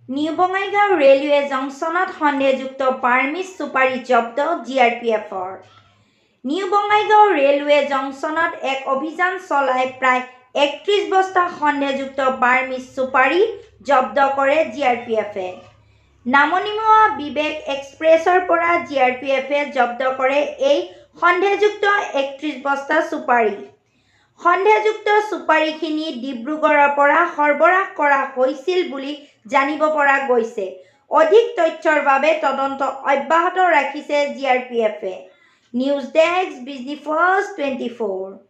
New Bongaigaon railway জংচনত সন্দেহযুক্ত Burmese চুপাৰী জব্দ জিআৰপিএফৰ। নিউ বঙাইগাঁও ৰেলৱে জংচনত এক অভিযান চলাই প্ৰায় ৩১ বস্তা সন্দেহযুক্ত বাৰ্মিজ চুপাৰী জব্দ কৰে জিআৰপিএফে। নামনিমুৱা বিবেক এক্সপ্ৰেছৰ পৰা জিআৰপিএফে জব্দ কৰে এই সন্দেহযুক্ত ৩১ বস্তা চুপাৰী। সন্দেহযুক্ত চুপাৰীখিনি ডিব্ৰুগড়ৰ পৰা সৰবৰাহ কৰা হৈছিল বুলি জানিব পৰা গৈছে। অধিক তথ্যৰ বাবে তদন্ত অব্যাহত ৰাখিছে জিআৰপিএফে। News desk Bijni first 24।